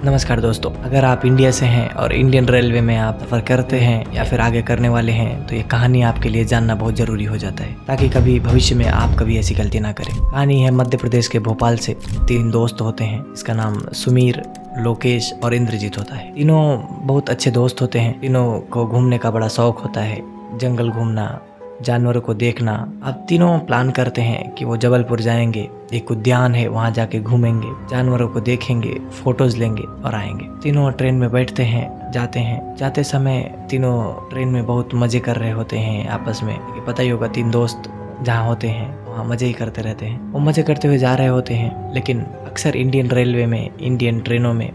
नमस्कार दोस्तों, अगर आप इंडिया से हैं और इंडियन रेलवे में आप सफ़र करते हैं या फिर आगे करने वाले हैं तो ये कहानी आपके लिए जानना बहुत ज़रूरी हो जाता है ताकि कभी भविष्य में आप कभी ऐसी गलती ना करें। कहानी है मध्य प्रदेश के भोपाल से। 3 दोस्त होते हैं, इसका नाम सुमीर, लोकेश और इंद्रजीत होता है। तीनों बहुत अच्छे दोस्त होते हैं। तीनों को घूमने का बड़ा शौक होता है, जंगल घूमना, जानवरों को देखना। अब तीनों प्लान करते हैं कि वो जबलपुर जाएंगे, एक उद्यान है वहाँ जाके घूमेंगे, जानवरों को देखेंगे, फोटोज लेंगे और आएंगे। तीनों ट्रेन में बैठते हैं, जाते हैं। जाते समय तीनों ट्रेन में बहुत मजे कर रहे होते हैं आपस में। पता ही होगा 3 दोस्त जहाँ होते हैं वहाँ मजे ही करते रहते हैं। वो मजे करते हुए जा रहे होते हैं, लेकिन अक्सर इंडियन रेलवे में, इंडियन ट्रेनों में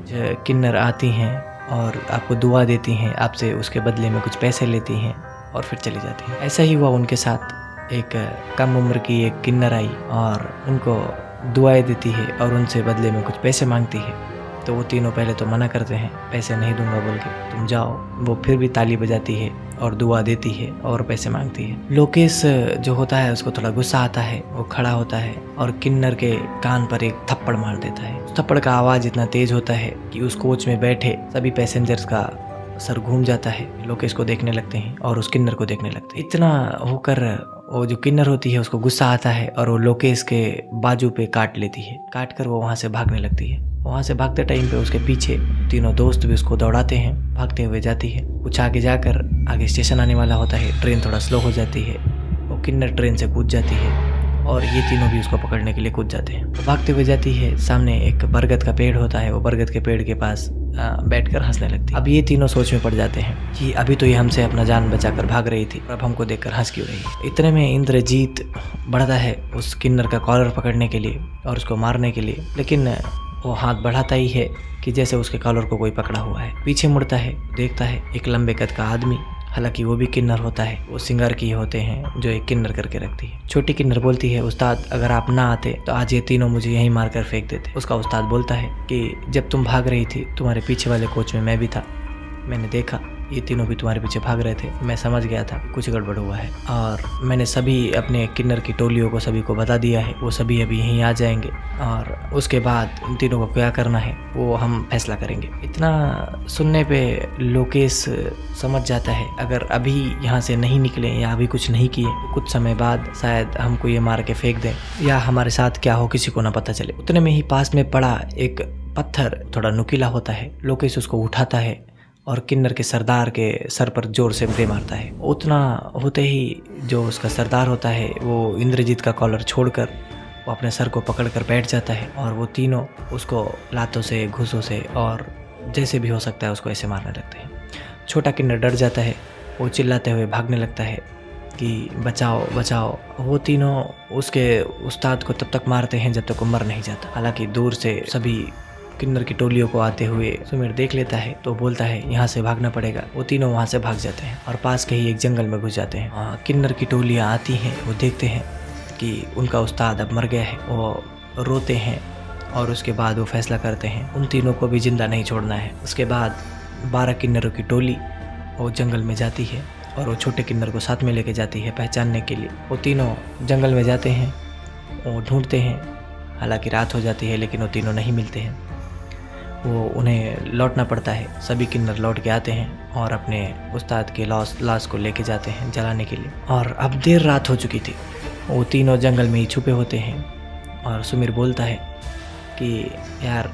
किन्नर आती हैं और आपको दुआ देती हैं, आपसे उसके बदले में कुछ पैसे लेती हैं और फिर चली जाती है। ऐसा ही हुआ उनके साथ। एक कम उम्र की एक किन्नर आई और उनको दुआएं देती है और उनसे बदले में कुछ पैसे मांगती है। तो वो तीनों पहले तो मना करते हैं, पैसे नहीं दूंगा बोल के, तुम जाओ। वो फिर भी ताली बजाती है और दुआ देती है और पैसे मांगती है। लोकेश जो होता है उसको थोड़ा गुस्सा आता है। वो खड़ा होता है और किन्नर के कान पर एक थप्पड़ मार देता है। उस थप्पड़ का आवाज़ इतना तेज होता है कि उस कोच में बैठे सभी पैसेंजर्स का सर घूम जाता है। लोकेश को देखने लगते हैं और उस किन्नर को देखने लगते हैं। इतना होकर वो जो किन्नर होती है उसको गुस्सा आता है और वो लोकेश के बाजू पे काट लेती है। काट कर वो वहाँ से भागने लगती है। वहाँ से भागते टाइम पे उसके पीछे तीनों दोस्त भी उसको दौड़ाते हैं, भागते हुए जाती है। कुछ आगे जाकर आगे स्टेशन आने वाला होता है, ट्रेन थोड़ा स्लो हो जाती है। वो किन्नर ट्रेन से कूद जाती है और ये तीनों भी उसको पकड़ने के लिए कूद जाते हैं। वो भागते हुए जाती है, सामने एक बरगद का पेड़ होता है। वो बरगद के पेड़ के पास बैठकर हंसने लगती है। अब ये तीनों सोच में पड़ जाते हैं कि अभी तो ये हमसे अपना जान बचाकर भाग रही थी, अब हमको देखकर हंस क्यों रही है। इतने में इंद्रजीत बढ़ता है उस किन्नर का कॉलर पकड़ने के लिए और उसको मारने के लिए, लेकिन वो हाथ बढ़ाता ही है कि जैसे उसके कॉलर को कोई पकड़ा हुआ है। पीछे मुड़ता है, देखता है एक लंबे कद का आदमी, हालांकि वो भी किन्नर होता है। वो सिंगार की होते हैं जो एक किन्नर करके रखती है। छोटी किन्नर बोलती है, उस्ताद अगर आप ना आते तो आज ये तीनों मुझे यहीं मारकर फेंक देते। उसका उस्ताद बोलता है कि जब तुम भाग रही थी तुम्हारे पीछे वाले कोच में मैं भी था, मैंने देखा ये तीनों भी तुम्हारे पीछे भाग रहे थे। मैं समझ गया था कुछ गड़बड़ हुआ है और मैंने सभी अपने किन्नर की टोलियों को सभी को बता दिया है। वो सभी अभी यहीं आ जाएंगे और उसके बाद इन तीनों को क्या करना है वो हम फैसला करेंगे। इतना सुनने पे लोकेश समझ जाता है अगर अभी यहाँ से नहीं निकले या अभी कुछ नहीं किए तो कुछ समय बाद शायद हमको ये मार के फेंक दें या हमारे साथ क्या हो किसी को ना पता चले। उतने में ही पास में पड़ा एक पत्थर थोड़ा नुकीला होता है। लोकेश उसको उठाता है और किन्नर के सरदार के सर पर जोर से दे मारता है। उतना होते ही जो उसका सरदार होता है वो इंद्रजीत का कॉलर छोड़कर वो अपने सर को पकड़कर बैठ जाता है और वो तीनों उसको लातों से, घूसों से और जैसे भी हो सकता है उसको ऐसे मारने लगते हैं। छोटा किन्नर डर जाता है, वो चिल्लाते हुए भागने लगता है कि बचाओ बचाओ। वो तीनों उसके उस्ताद को तब तक मारते हैं जब तक वो मर नहीं जाता। हालांकि दूर से सभी किन्नर की टोलियों को आते हुए सुमीर देख लेता है तो बोलता है यहाँ से भागना पड़ेगा। वो तीनों वहाँ से भाग जाते हैं और पास के ही एक जंगल में घुस जाते हैं। किन्नर की टोलियाँ आती हैं, वो देखते हैं कि उनका उस्ताद अब मर गया है। वो रोते हैं और उसके बाद वो फैसला करते हैं उन तीनों को भी जिंदा नहीं छोड़ना है। उसके बाद 12 किन्नरों की टोली वो जंगल में जाती है और वो छोटे किन्नर को साथ में लेके जाती है पहचानने के लिए। वो तीनों जंगल में जाते हैं, वो ढूंढते हैं। हालांकि रात हो जाती है लेकिन वो तीनों नहीं मिलते हैं। वो उन्हें लौटना पड़ता है। सभी किन्नर लौट के आते हैं और अपने उस्ताद के लाश को लेके जाते हैं जलाने के लिए। और अब देर रात हो चुकी थी। वो तीनों जंगल में ही छुपे होते हैं और सुमीर बोलता है कि यार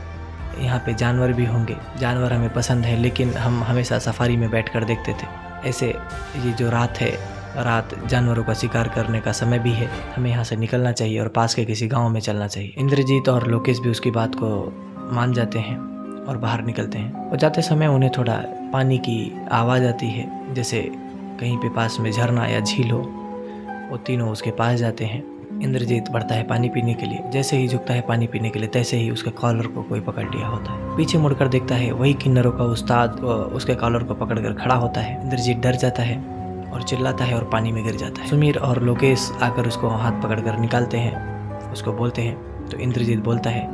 यहाँ पे जानवर भी होंगे, जानवर हमें पसंद है, लेकिन हम हमेशा सफारी में बैठकर देखते थे। ऐसे ये जो रात है, रात जानवरों का शिकार करने का समय भी है, हमें यहाँ से निकलना चाहिए और पास के किसी गाँव में चलना चाहिए। इंद्रजीत और लोकेश भी उसकी बात को मान जाते हैं और बाहर निकलते हैं। और जाते समय उन्हें थोड़ा पानी की आवाज़ आती है, जैसे कहीं पे पास में झरना या झील हो। वो तीनों उसके पास जाते हैं। इंद्रजीत बढ़ता है पानी पीने के लिए। जैसे ही झुकता है पानी पीने के लिए तैसे ही उसके कॉलर को कोई पकड़ लिया होता है। पीछे मुड़कर देखता है वही किन्नरों का उस्ताद उसके कॉलर को पकड़कर खड़ा होता है। इंद्रजीत डर जाता है और चिल्लाता है और पानी में गिर जाता है। सुमीर और लोकेश आकर उसको हाथ पकड़कर निकालते हैं, उसको बोलते हैं। तो इंद्रजीत बोलता है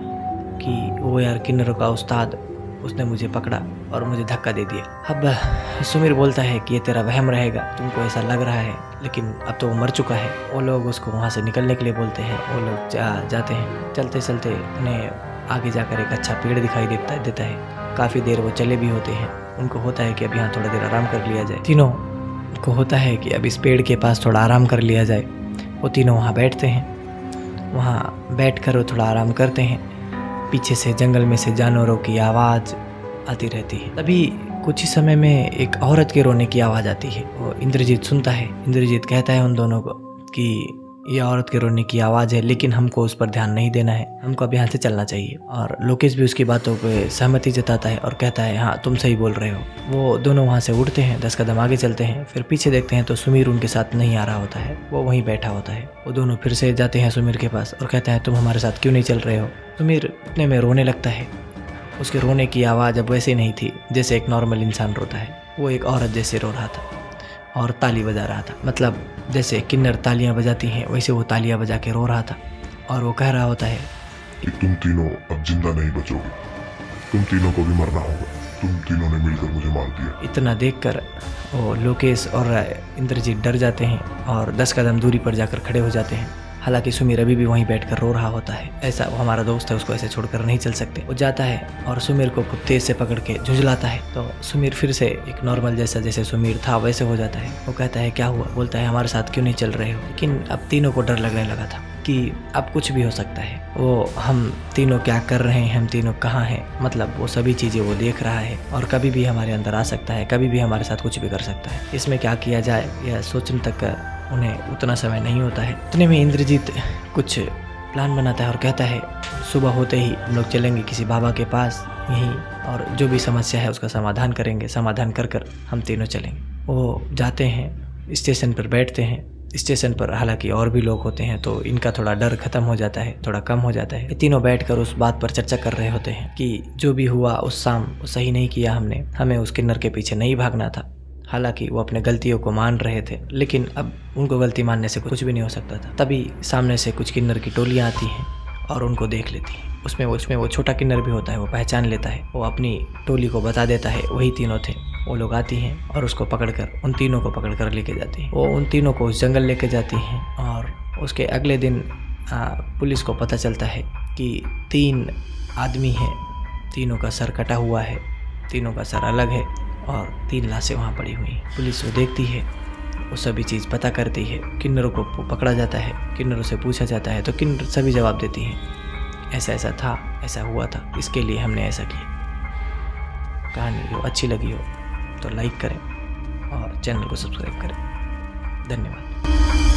कि वो यार किन्नरों का उस्ताद, उसने मुझे पकड़ा और मुझे धक्का दे दिया। अब सुमीर बोलता है कि ये तेरा वहम रहेगा, तुमको ऐसा लग रहा है, लेकिन अब तो वो मर चुका है। वो लोग उसको वहाँ से निकलने के लिए बोलते हैं। वो लोग जाते हैं। चलते चलते उन्हें आगे जाकर एक अच्छा पेड़ दिखाई देता है। काफ़ी देर वो चले भी होते हैं। उनको होता है कि अब यहाँ थोड़ा देर आराम कर लिया जाए। तीनों को होता है कि अब इस पेड़ के पास थोड़ा आराम कर लिया जाए। वो तीनों वहाँ बैठते हैं। वहाँ बैठकर वो थोड़ा आराम करते हैं। पीछे से जंगल में से जानवरों की आवाज़ आती रहती है। तभी कुछ ही समय में एक औरत के रोने की आवाज़ आती है। वो इंद्रजीत सुनता है। इंद्रजीत कहता है उन दोनों को कि ये औरत के रोने की आवाज़ है, लेकिन हमको उस पर ध्यान नहीं देना है, हमको अब यहाँ से चलना चाहिए। और लोकेश भी उसकी बातों पे सहमति जताता है और कहता है हाँ तुम सही बोल रहे हो। वो दोनों वहाँ से उठते हैं, 10 कदम आगे चलते हैं। फिर पीछे देखते हैं तो सुमीर उनके साथ नहीं आ रहा होता है, वो वहीं बैठा होता है। वो दोनों फिर से जाते हैं सुमीर के पास और कहता है तुम हमारे साथ क्यों नहीं चल रहे हो। सुमीर इतने में रोने लगता है। उसके रोने की आवाज़ अब वैसे नहीं थी जैसे एक नॉर्मल इंसान रोता है। वो एक औरत जैसे रो रहा था और ताली बजा रहा था। मतलब जैसे किन्नर तालियां बजाती हैं वैसे वो तालियां बजा के रो रहा था। और वो कह रहा होता है कि तुम तीनों अब जिंदा नहीं बचोगे, तुम तीनों को भी मरना होगा, तुम तीनों ने मिलकर मुझे मार दिया। इतना देखकर वो लोकेश और इंद्रजीत डर जाते हैं और 10 कदम दूरी पर जाकर खड़े हो जाते हैं। हालांकि सुमीर अभी भी वहीं बैठकर रो रहा होता है। ऐसा वो हमारा दोस्त है, उसको ऐसे छोड़कर नहीं चल सकते। वो जाता है और सुमीर को खूब तेज से पकड़ के झुंझलाता है। तो सुमीर फिर से एक नॉर्मल जैसे सुमीर था वैसे हो जाता है। वो कहता है क्या हुआ। बोलता है हमारे साथ क्यों नहीं चल रहे हो। लेकिन अब तीनों को डर लगने लगा था कि अब कुछ भी हो सकता है। वो हम तीनों क्या कर रहे हैं, हम तीनों कहाँ हैं, मतलब वो सभी चीज़ें वो देख रहा है और कभी भी हमारे अंदर आ सकता है, कभी भी हमारे साथ कुछ भी कर सकता है। इसमें क्या किया जाए यह सोचने तक उन्हें उतना समय नहीं होता है। इतने में इंद्रजीत कुछ प्लान बनाता है और कहता है सुबह होते ही हम लोग चलेंगे किसी बाबा के पास यहीं, और जो भी समस्या है उसका समाधान करेंगे। समाधान कर कर हम तीनों चलेंगे। वो जाते हैं, स्टेशन पर बैठते हैं। स्टेशन पर हालांकि और भी लोग होते हैं तो इनका थोड़ा डर खत्म हो जाता है, थोड़ा कम हो जाता है। ये तीनों बैठकर उस बात पर चर्चा कर रहे होते हैं कि जो भी हुआ उस शाम वो सही नहीं किया हमने, हमें उस किन्नर के पीछे नहीं भागना था। हालांकि वो अपने गलतियों को मान रहे थे, लेकिन अब उनको गलती मानने से कुछ भी नहीं हो सकता था। तभी सामने से कुछ किन्नर की टोलियाँ आती हैं और उनको देख लेती हैं। उसमें वो छोटा किन्नर भी होता है, वो पहचान लेता है। वो अपनी टोली को बता देता है वही तीनों थे। वो लोग आती हैं और उसको पकड़कर उन तीनों को पकड़कर लेके जाती हैं। वो उन तीनों को उस जंगल लेके जाती हैं और उसके अगले दिन पुलिस को पता चलता है कि 3 आदमी हैं, तीनों का सर कटा हुआ है, तीनों का सर अलग है और 3 लाशें वहाँ पड़ी हुई हैं। पुलिस वो देखती है, वो सभी चीज़ पता करती है। किन्नरों को पकड़ा जाता है, किन्नरों से पूछा जाता है तो किन्नर सभी जवाब देती हैं ऐसा ऐसा था, ऐसा हुआ था, इसके लिए हमने ऐसा किया। कहानी जो अच्छी लगी हो तो लाइक करें और चैनल को सब्सक्राइब करें। धन्यवाद।